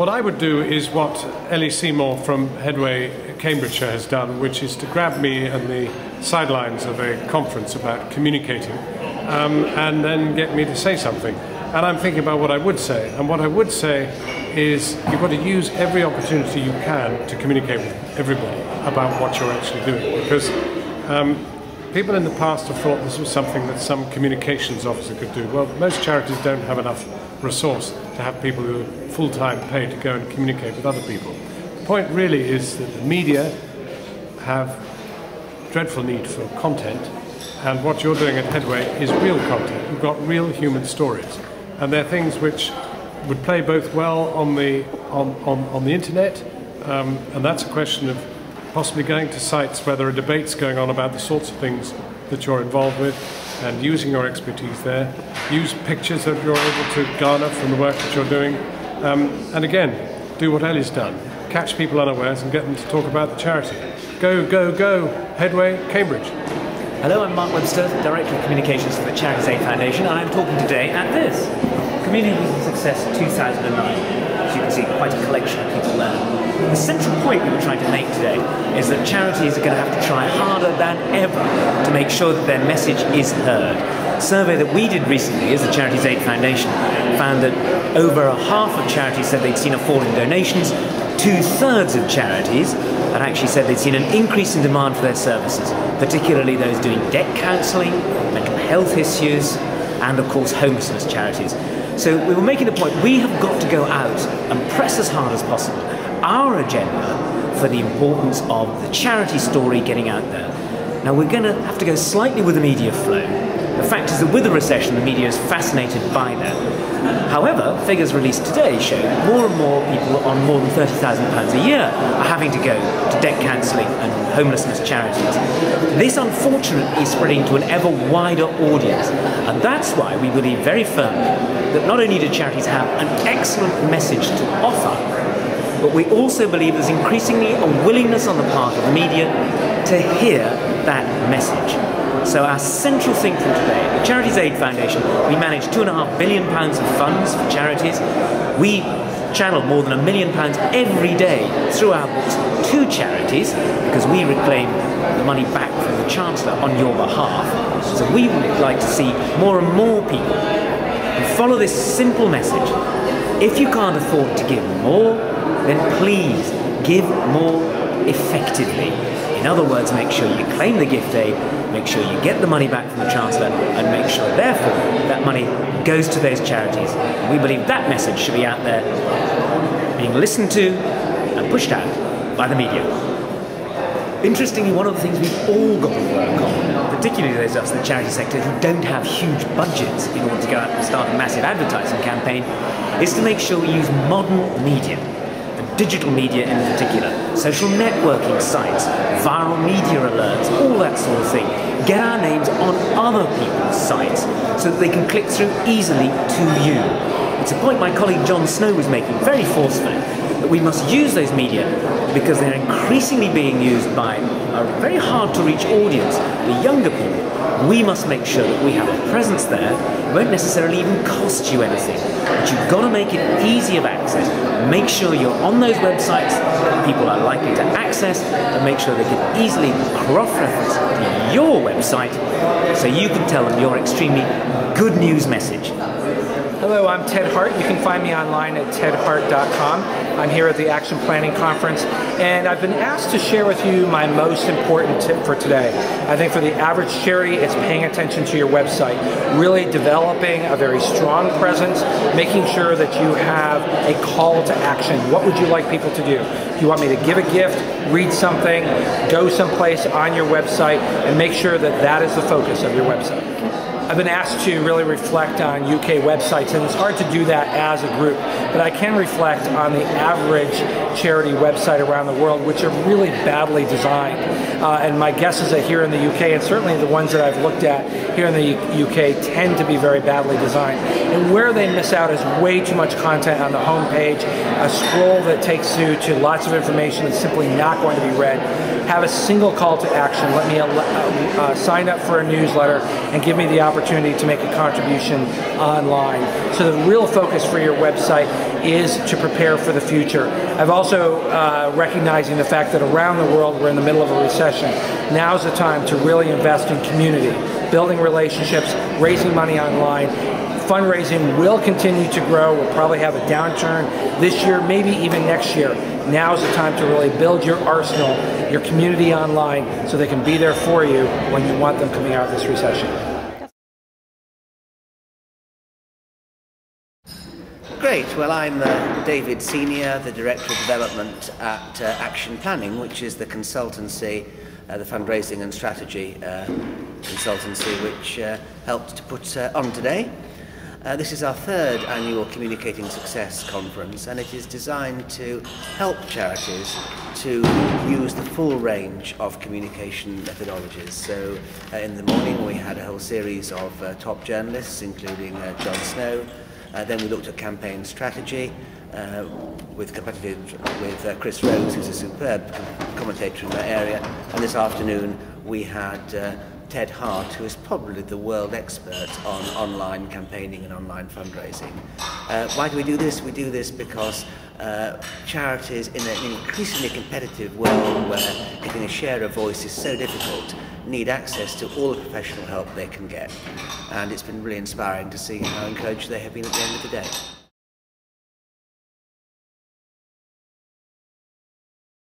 What I would do is what Ellee Seymour from Headway Cambridgeshire has done, which is to grab me on the sidelines of a conference about communicating and then get me to say something. And I'm thinking about what I would say. And what I would say is you've got to use every opportunity you can to communicate with everybody about what you're actually doing. Because people in the past have thought this was something that some communications officer could do. Well, most charities don't have enough resource to have people who are full-time paid to go and communicate with other people. The point really is that the media have dreadful need for content, and what you're doing at Headway is real content. You've got real human stories, and they're things which would play both well on the internet, and that's a question of possibly going to sites where there are debates going on about the sorts of things that you're involved with, and using your expertise there. Use pictures that you're able to garner from the work that you're doing. And again, do what Ellie's done. Catch people unawares and get them to talk about the charity. Go, go, go, Headway, Cambridge. Hello, I'm Mark Webster, Director of Communications for the Charities Aid Foundation, and I'm talking today at this, Community Success 2009. As you can see, quite a collection of people there. The central point we were trying to make today is that charities are going to have to try harder than ever to make sure that their message is heard. A survey that we did recently as the Charities Aid Foundation found that over half of charities said they'd seen a fall in donations. 2/3 of charities had actually said they'd seen an increase in demand for their services, particularly those doing debt counselling, mental health issues, and of course homelessness charities. So we were making the point, we have got to go out and press as hard as possible our agenda for the importance of the charity story getting out there. Now we're going to have to go slightly with the media flow. The fact is that with the recession, the media is fascinated by that. However, figures released today show that more and more people on more than £30,000 a year are having to go to debt counselling and homelessness charities. This, unfortunately, is spreading to an ever wider audience, and that's why we believe very firmly that not only do charities have an excellent message to offer, but we also believe there's increasingly a willingness on the part of the media to hear that message. So our central thing from today, the Charities Aid Foundation, we manage £2.5 billion of funds for charities. We channel more than £1 million every day through our books to charities, because we reclaim the money back from the Chancellor on your behalf. So we would like to see more and more people who follow this simple message. If you can't afford to give more, then please give more effectively. In other words, make sure you claim the gift aid, make sure you get the money back from the Chancellor, and make sure, therefore, that money goes to those charities. And we believe that message should be out there, being listened to and pushed out by the media. Interestingly, one of the things we've all got to work on, particularly those of us in the charity sector who don't have huge budgets in order to go out and start a massive advertising campaign, is to make sure we use modern media. Digital media in particular, social networking sites, viral media alerts, all that sort of thing. Get our names on other people's sites so that they can click through easily to you. It's a point my colleague John Snow was making very forcefully, that we must use those media because they're increasingly being used by a very hard to reach audience, the younger people. We must make sure that we have a presence there. It won't necessarily even cost you anything, but you've got to make it easy of access. Make sure you're on those websites that people are likely to access, and make sure they can easily cross-reference to your website so you can tell them your extremely good news message. Hello, I'm Ted Hart. You can find me online at tedhart.com. I'm here at the Action Planning Conference, and I've been asked to share with you my most important tip for today. I think for the average charity, it's paying attention to your website, really developing a very strong presence, making sure that you have a call to action. What would you like people to do? Do you want me to give a gift, read something, go someplace on your website, and make sure that that is the focus of your website? I've been asked to really reflect on UK websites, and it's hard to do that as a group, but I can reflect on the average charity website around the world, which are really badly designed. And my guess is that here in the UK, and certainly the ones that I've looked at here in the UK, tend to be very badly designed. And where they miss out is way too much content on the home page, a scroll that takes you to lots of information that's simply not going to be read. have a single call to action. Let me sign up for a newsletter and give me the opportunity to make a contribution online. So the real focus for your website is to prepare for the future. I've also recognizing the fact that around the world we're in the middle of a recession. Now's the time to really invest in community, building relationships, raising money online. Fundraising will continue to grow. We'll probably have a downturn this year, maybe even next year. Now's the time to really build your arsenal, your community online, so they can be there for you when you want them coming out of this recession. Great. Well, I'm David Seymour, the Director of Development at Action Planning, which is the consultancy, the fundraising and strategy consultancy which helped to put on today. This is our third annual Communicating Success conference, and it is designed to help charities to use the full range of communication methodologies. So in the morning we had a whole series of top journalists, including Jon Snow. Then we looked at campaign strategy with Chris Rose, who's a superb commentator in that area. And this afternoon we had Ted Hart, who is probably the world expert on online campaigning and online fundraising. Why do we do this? We do this because charities in an increasingly competitive world where getting a share of voice is so difficult need access to all the professional help they can get. And it's been really inspiring to see how encouraged they have been at the end of the day.